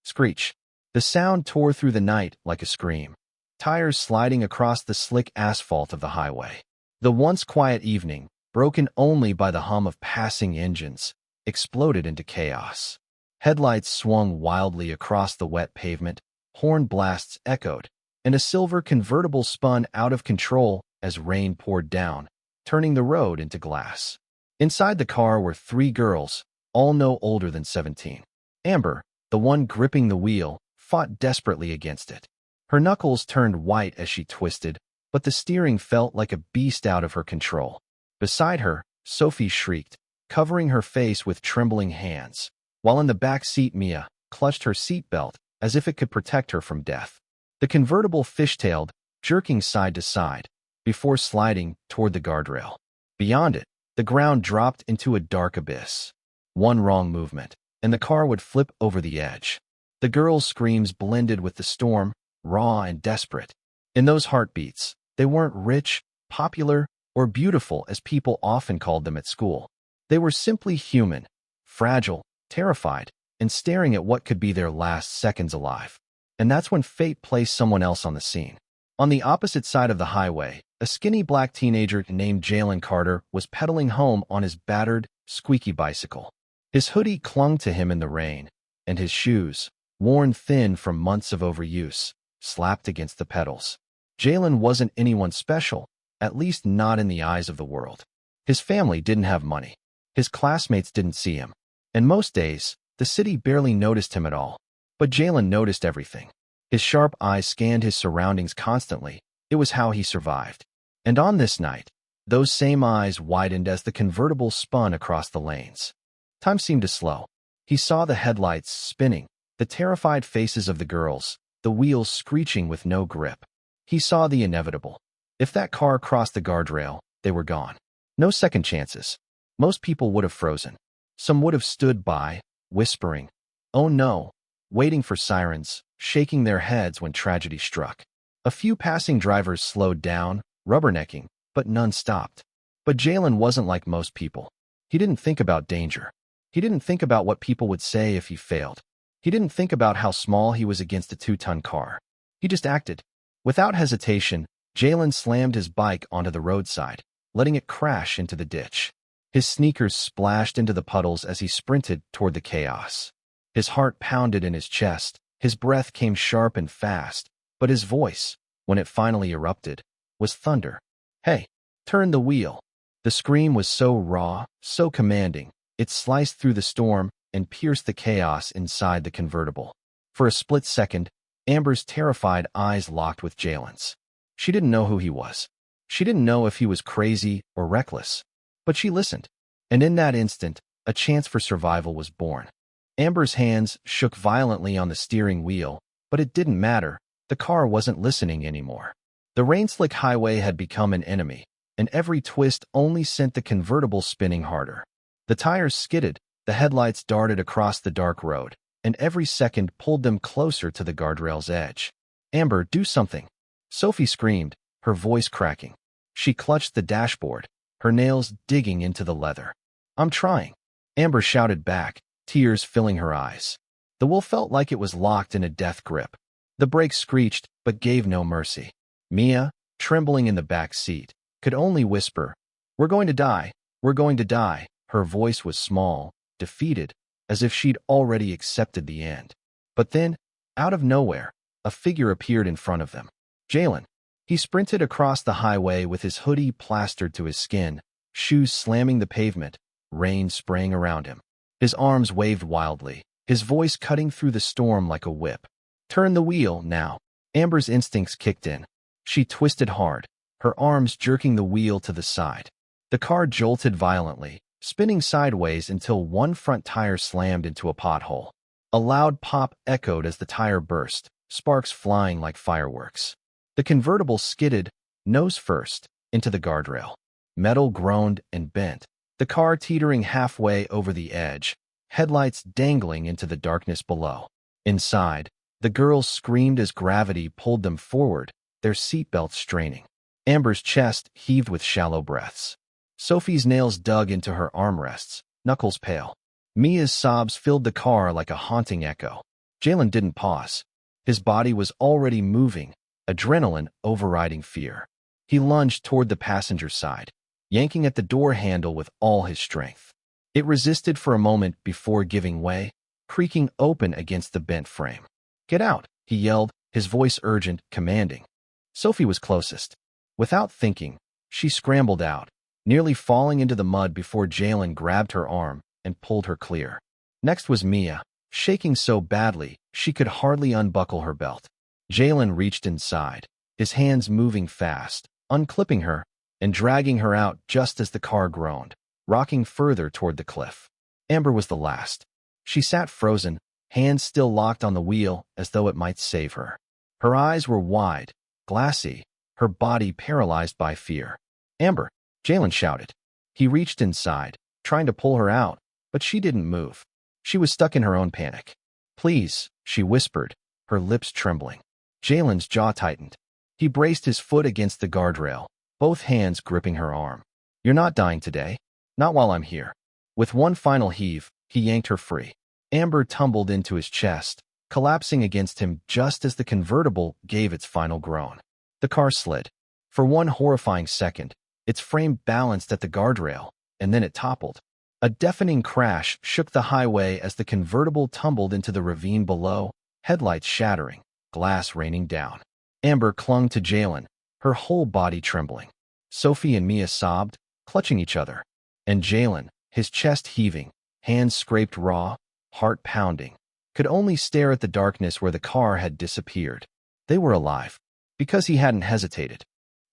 Screech. The sound tore through the night like a scream. Tires sliding across the slick asphalt of the highway. The once quiet evening, broken only by the hum of passing engines, exploded into chaos. Headlights swung wildly across the wet pavement, horn blasts echoed, and a silver convertible spun out of control as rain poured down, turning the road into glass. Inside the car were 3 girls, all no older than 17. Amber, the one gripping the wheel, fought desperately against it. Her knuckles turned white as she twisted, but the steering felt like a beast out of her control. Beside her, Sophie shrieked, covering her face with trembling hands, while in the back seat Mia clutched her seatbelt as if it could protect her from death. The convertible fishtailed, jerking side to side, before sliding toward the guardrail. Beyond it, the ground dropped into a dark abyss. One wrong movement, and the car would flip over the edge. The girls' screams blended with the storm, raw and desperate. In those heartbeats, they weren't rich, popular, or beautiful as people often called them at school. They were simply human, fragile, terrified, and staring at what could be their last seconds alive. And that's when fate placed someone else on the scene. On the opposite side of the highway, a skinny black teenager named Jalen Carter was pedaling home on his battered, squeaky bicycle. His hoodie clung to him in the rain, and his shoes, worn thin from months of overuse, slapped against the pedals. Jalen wasn't anyone special, at least not in the eyes of the world. His family didn't have money. His classmates didn't see him. And most days, the city barely noticed him at all. But Jalen noticed everything. His sharp eyes scanned his surroundings constantly. It was how he survived. And on this night, those same eyes widened as the convertible spun across the lanes. Time seemed to slow. He saw the headlights spinning, the terrified faces of the girls, the wheels screeching with no grip. He saw the inevitable. If that car crossed the guardrail, they were gone. No second chances. Most people would have frozen. Some would have stood by, whispering, "Oh no," waiting for sirens, shaking their heads when tragedy struck. A few passing drivers slowed down, rubbernecking, but none stopped. But Jalen wasn't like most people. He didn't think about danger. He didn't think about what people would say if he failed. He didn't think about how small he was against a 2-ton car. He just acted. Without hesitation, Jalen slammed his bike onto the roadside, letting it crash into the ditch. His sneakers splashed into the puddles as he sprinted toward the chaos. His heart pounded in his chest, his breath came sharp and fast, but his voice, when it finally erupted, was thunder. "Hey, turn the wheel." The scream was so raw, so commanding, it sliced through the storm and pierced the chaos inside the convertible. For a split second, Amber's terrified eyes locked with Jalen's. She didn't know who he was. She didn't know if he was crazy or reckless. But she listened. And in that instant, a chance for survival was born. Amber's hands shook violently on the steering wheel, but it didn't matter. The car wasn't listening anymore. The rain-slick highway had become an enemy, and every twist only sent the convertible spinning harder. The tires skidded, the headlights darted across the dark road, and every second pulled them closer to the guardrail's edge. "Amber, do something!" Sophie screamed, her voice cracking. She clutched the dashboard, her nails digging into the leather. "I'm trying," Amber shouted back, tears filling her eyes. The wheel felt like it was locked in a death grip. The brakes screeched, but gave no mercy. Mia, trembling in the back seat, could only whisper, "We're going to die. We're going to die." Her voice was small, defeated, as if she'd already accepted the end. But then, out of nowhere, a figure appeared in front of them. Jalen. He sprinted across the highway with his hoodie plastered to his skin, shoes slamming the pavement, rain spraying around him. His arms waved wildly, his voice cutting through the storm like a whip. "Turn the wheel, now." Amber's instincts kicked in. She twisted hard, her arms jerking the wheel to the side. The car jolted violently, spinning sideways until one front tire slammed into a pothole. A loud pop echoed as the tire burst, sparks flying like fireworks. The convertible skidded, nose first, into the guardrail. Metal groaned and bent, the car teetering halfway over the edge, headlights dangling into the darkness below. Inside, the girls screamed as gravity pulled them forward, their seatbelts straining. Amber's chest heaved with shallow breaths. Sophie's nails dug into her armrests, knuckles pale. Mia's sobs filled the car like a haunting echo. Jalen didn't pause. His body was already moving, adrenaline overriding fear. He lunged toward the passenger side, yanking at the door handle with all his strength. It resisted for a moment before giving way, creaking open against the bent frame. "Get out," he yelled, his voice urgent, commanding. Sophie was closest. Without thinking, she scrambled out, nearly falling into the mud before Jalen grabbed her arm and pulled her clear. Next was Mia, shaking so badly she could hardly unbuckle her belt. Jalen reached inside, his hands moving fast, unclipping her and dragging her out just as the car groaned, rocking further toward the cliff. Amber was the last. She sat frozen, hands still locked on the wheel as though it might save her. Her eyes were wide, glassy, her body paralyzed by fear. "Amber!" Jalen shouted. He reached inside, trying to pull her out, but she didn't move. She was stuck in her own panic. "Please," she whispered, her lips trembling. Jalen's jaw tightened. He braced his foot against the guardrail, both hands gripping her arm. "You're not dying today. Not while I'm here." With one final heave, he yanked her free. Amber tumbled into his chest, collapsing against him just as the convertible gave its final groan. The car slid. For one horrifying second, its frame balanced at the guardrail, and then it toppled. A deafening crash shook the highway as the convertible tumbled into the ravine below, headlights shattering, glass raining down. Amber clung to Jalen, her whole body trembling. Sophie and Mia sobbed, clutching each other. And Jalen, his chest heaving, hands scraped raw, heart pounding, could only stare at the darkness where the car had disappeared. They were alive, because he hadn't hesitated.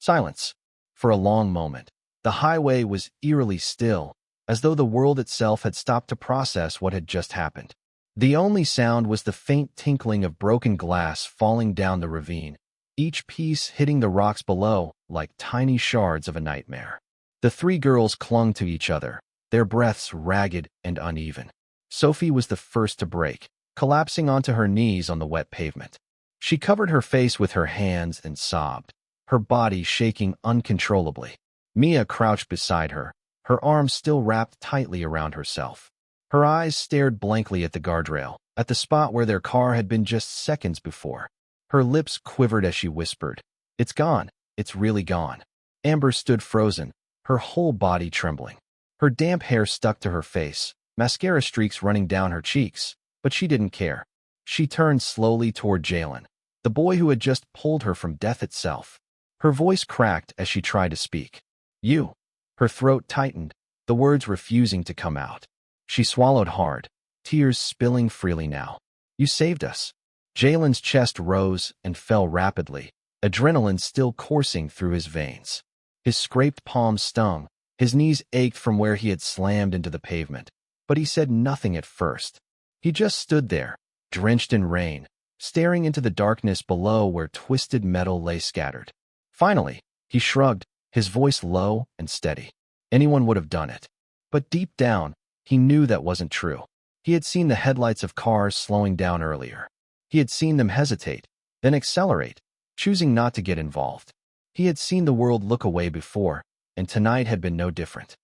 Silence. For a long moment, the highway was eerily still, as though the world itself had stopped to process what had just happened. The only sound was the faint tinkling of broken glass falling down the ravine, each piece hitting the rocks below like tiny shards of a nightmare. The three girls clung to each other, their breaths ragged and uneven. Sophie was the first to break, collapsing onto her knees on the wet pavement. She covered her face with her hands and sobbed, her body shaking uncontrollably. Mia crouched beside her, her arms still wrapped tightly around herself. Her eyes stared blankly at the guardrail, at the spot where their car had been just seconds before. Her lips quivered as she whispered, "It's gone. It's really gone." Amber stood frozen, her whole body trembling. Her damp hair stuck to her face, mascara streaks running down her cheeks, but she didn't care. She turned slowly toward Jalen, the boy who had just pulled her from death itself. Her voice cracked as she tried to speak. "You." Her throat tightened, the words refusing to come out. She swallowed hard, tears spilling freely now. "You saved us." Jalen's chest rose and fell rapidly, adrenaline still coursing through his veins. His scraped palms stung, his knees ached from where he had slammed into the pavement, but he said nothing at first. He just stood there, drenched in rain, staring into the darkness below where twisted metal lay scattered. Finally, he shrugged, his voice low and steady. Anyone would have done it. But deep down, he knew that wasn't true. He had seen the headlights of cars slowing down earlier. He had seen them hesitate, then accelerate, choosing not to get involved. He had seen the world look away before, and tonight had been no different.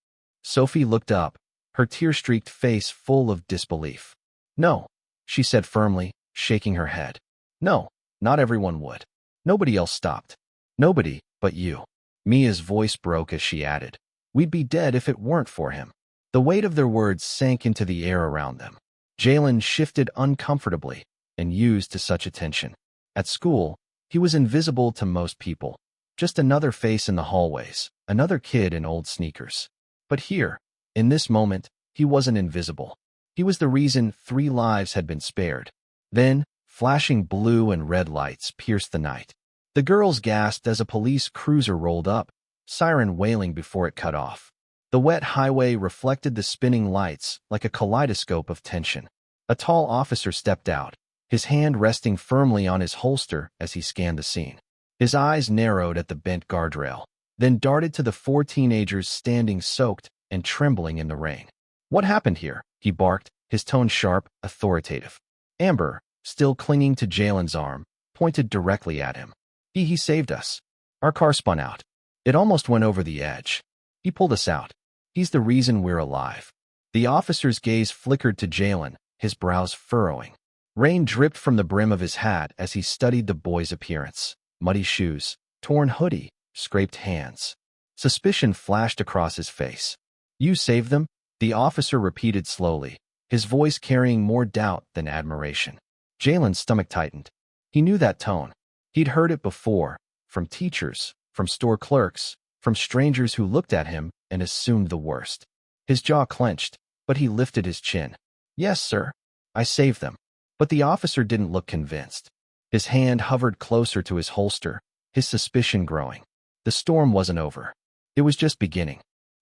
Sophie looked up, her tear-streaked face full of disbelief. "No," she said firmly, shaking her head. "No, not everyone would. Nobody else stopped. Nobody but you." Mia's voice broke as she added, "We'd be dead if it weren't for him." The weight of their words sank into the air around them. Jalen shifted uncomfortably and used to such attention. At school, he was invisible to most people, just another face in the hallways, another kid in old sneakers. But here, in this moment, he wasn't invisible. He was the reason 3 lives had been spared. Then, flashing blue and red lights pierced the night. The girls gasped as a police cruiser rolled up, siren wailing before it cut off. The wet highway reflected the spinning lights like a kaleidoscope of tension. A tall officer stepped out, his hand resting firmly on his holster as he scanned the scene. His eyes narrowed at the bent guardrail, then darted to the 4 teenagers standing soaked and trembling in the rain. "What happened here?" he barked, his tone sharp, authoritative. Amber, still clinging to Jalen's arm, pointed directly at him. He saved us. Our car spun out. It almost went over the edge. He pulled us out. He's the reason we're alive." The officer's gaze flickered to Jalen, his brows furrowing. Rain dripped from the brim of his hat as he studied the boy's appearance. Muddy shoes, torn hoodie, scraped hands. Suspicion flashed across his face. "You saved them?" the officer repeated slowly, his voice carrying more doubt than admiration. Jalen's stomach tightened. He knew that tone. He'd heard it before, from teachers, from store clerks, from strangers who looked at him and assumed the worst. His jaw clenched, but he lifted his chin. "Yes, sir. I saved them." But the officer didn't look convinced. His hand hovered closer to his holster, his suspicion growing. The storm wasn't over. It was just beginning.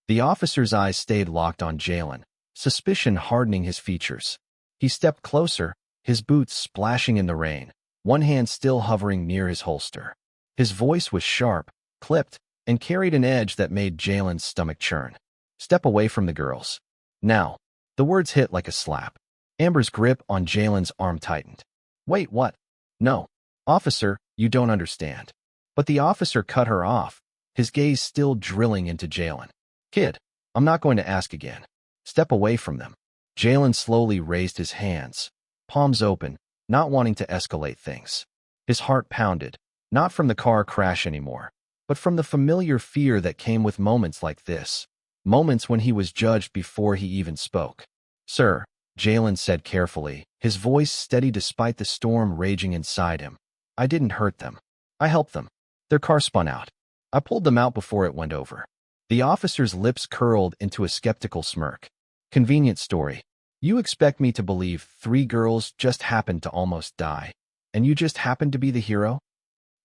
The officer's eyes stayed locked on Jalen, suspicion hardening his features. He stepped closer, his boots splashing in the rain, one hand still hovering near his holster. His voice was sharp, clipped, and carried an edge that made Jalen's stomach churn. "Step away from the girls. Now." The words hit like a slap. Amber's grip on Jalen's arm tightened. "Wait, what?" "No. Officer, you don't understand." But the officer cut her off, his gaze still drilling into Jalen. "Kid, I'm not going to ask again. Step away from them." Jalen slowly raised his hands, palms open, not wanting to escalate things. His heart pounded, not from the car crash anymore, but from the familiar fear that came with moments like this, moments when he was judged before he even spoke. "Sir," Jalen said carefully, his voice steady despite the storm raging inside him, "I didn't hurt them. I helped them. Their car spun out. I pulled them out before it went over." The officer's lips curled into a skeptical smirk. "Convenient story. You expect me to believe 3 girls just happened to almost die, and you just happened to be the hero?"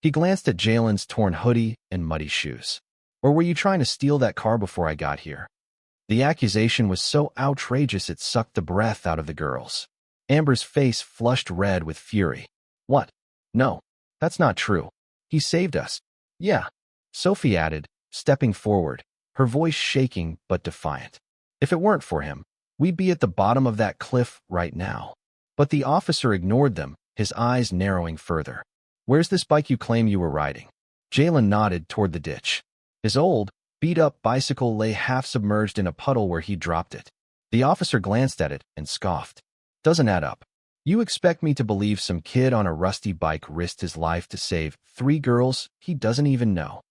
He glanced at Jalen's torn hoodie and muddy shoes. "Or were you trying to steal that car before I got here?" The accusation was so outrageous it sucked the breath out of the girls. Amber's face flushed red with fury. "What? No, that's not true. He saved us." "Yeah," Sophie added, stepping forward, her voice shaking but defiant. "If it weren't for him, we'd be at the bottom of that cliff right now." But the officer ignored them, his eyes narrowing further. "Where's this bike you claim you were riding?" Jalen nodded toward the ditch. His old, beat-up bicycle lay half-submerged in a puddle where he dropped it. The officer glanced at it and scoffed. "Doesn't add up. You expect me to believe some kid on a rusty bike risked his life to save 3 girls he doesn't even know?"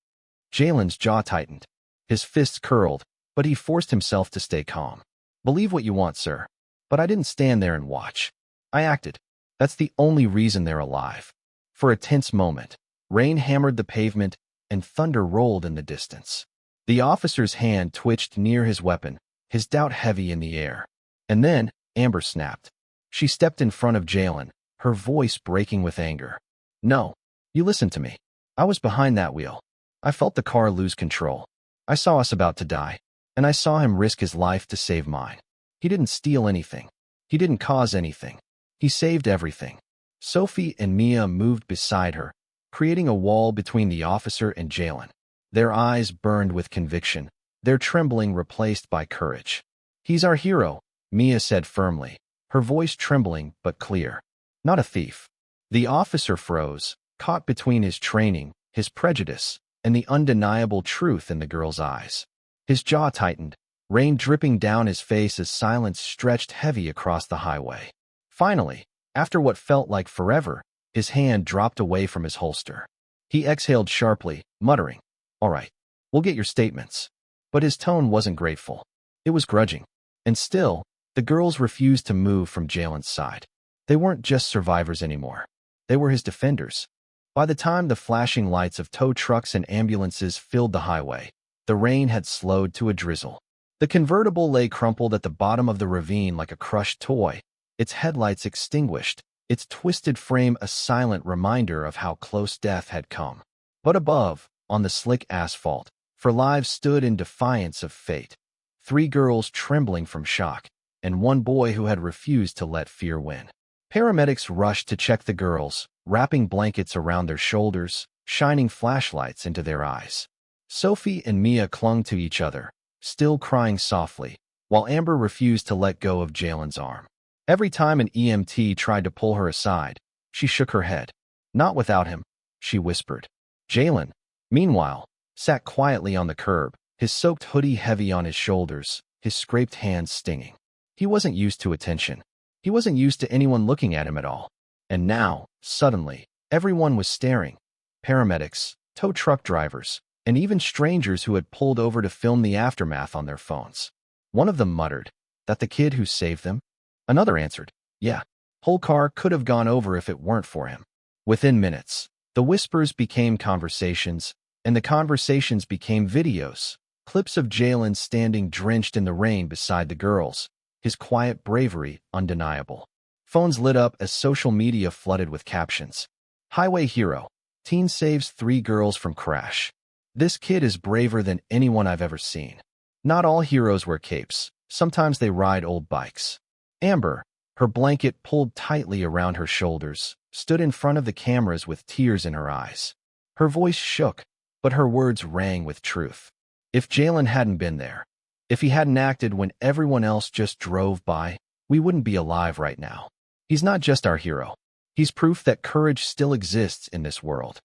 Jalen's jaw tightened. His fists curled, but he forced himself to stay calm. "Believe what you want, sir. But I didn't stand there and watch. I acted. That's the only reason they're alive." For a tense moment, rain hammered the pavement and thunder rolled in the distance. The officer's hand twitched near his weapon, his doubt heavy in the air. And then, Amber snapped. She stepped in front of Jalen, her voice breaking with anger. "No, you listen to me. I was behind that wheel. I felt the car lose control. I saw us about to die, and I saw him risk his life to save mine. He didn't steal anything. He didn't cause anything. He saved everything." Sophie and Mia moved beside her, creating a wall between the officer and Jalen. Their eyes burned with conviction, their trembling replaced by courage. "He's our hero," Mia said firmly, her voice trembling but clear. "Not a thief." The officer froze, caught between his training, his prejudice, and the undeniable truth in the girl's eyes. His jaw tightened, rain dripping down his face as silence stretched heavy across the highway. Finally, after what felt like forever, his hand dropped away from his holster. He exhaled sharply, muttering, "All right, we'll get your statements." But his tone wasn't grateful. It was grudging. And still, the girls refused to move from Jalen's side. They weren't just survivors anymore. They were his defenders. By the time the flashing lights of tow trucks and ambulances filled the highway, the rain had slowed to a drizzle. The convertible lay crumpled at the bottom of the ravine like a crushed toy, its headlights extinguished, its twisted frame a silent reminder of how close death had come. But above, on the slick asphalt, for lives stood in defiance of fate. 3 girls trembling from shock, and 1 boy who had refused to let fear win. Paramedics rushed to check the girls, wrapping blankets around their shoulders, shining flashlights into their eyes. Sophie and Mia clung to each other, still crying softly, while Amber refused to let go of Jalen's arm. Every time an EMT tried to pull her aside, she shook her head. "Not without him," she whispered. Jalen, meanwhile, sat quietly on the curb, his soaked hoodie heavy on his shoulders, his scraped hands stinging. He wasn't used to attention. He wasn't used to anyone looking at him at all. And now, suddenly, everyone was staring. Paramedics, tow truck drivers, and even strangers who had pulled over to film the aftermath on their phones. One of them muttered, "That the kid who saved them?" Another answered, "Yeah, whole car could have gone over if it weren't for him." Within minutes, the whispers became conversations, and the conversations became videos. Clips of Jalen standing drenched in the rain beside the girls, his quiet bravery undeniable. Phones lit up as social media flooded with captions. Highway hero. Teen saves 3 girls from crash. This kid is braver than anyone I've ever seen. Not all heroes wear capes. Sometimes they ride old bikes. Amber, her blanket pulled tightly around her shoulders, stood in front of the cameras with tears in her eyes. Her voice shook, but her words rang with truth. If Jalen hadn't been there, if he hadn't acted when everyone else just drove by, we wouldn't be alive right now. He's not just our hero. He's proof that courage still exists in this world.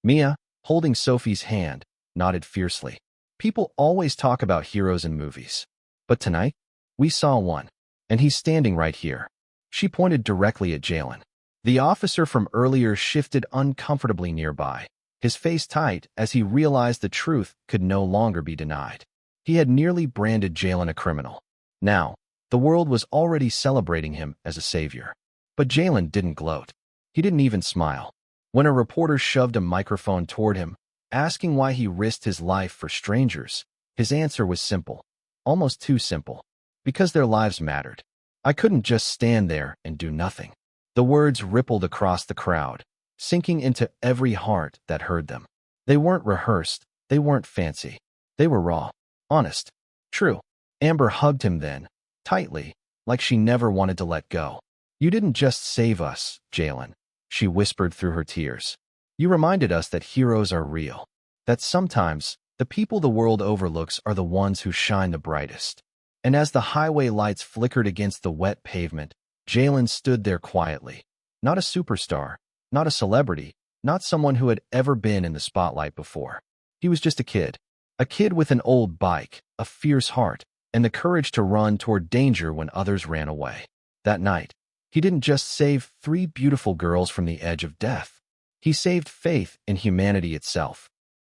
Mia, holding Sophie's hand, nodded fiercely. People always talk about heroes in movies. But tonight, we saw one, and he's standing right here. She pointed directly at Jalen. The officer from earlier shifted uncomfortably nearby, his face tight as he realized the truth could no longer be denied. He had nearly branded Jalen a criminal. Now, the world was already celebrating him as a savior. But Jalen didn't gloat. He didn't even smile. When a reporter shoved a microphone toward him, asking why he risked his life for strangers, his answer was simple, almost too simple. Because their lives mattered. I couldn't just stand there and do nothing. The words rippled across the crowd, sinking into every heart that heard them. They weren't rehearsed, they weren't fancy. They were raw, honest, true. Amber hugged him then, tightly, like she never wanted to let go. "You didn't just save us, Jalen," she whispered through her tears. "You reminded us that heroes are real. That sometimes, the people the world overlooks are the ones who shine the brightest." And as the highway lights flickered against the wet pavement, Jalen stood there quietly. Not a superstar, not a celebrity, not someone who had ever been in the spotlight before. He was just a kid with an old bike, a fierce heart, and the courage to run toward danger when others ran away. That night, he didn't just save 3 beautiful girls from the edge of death. He saved faith in humanity itself.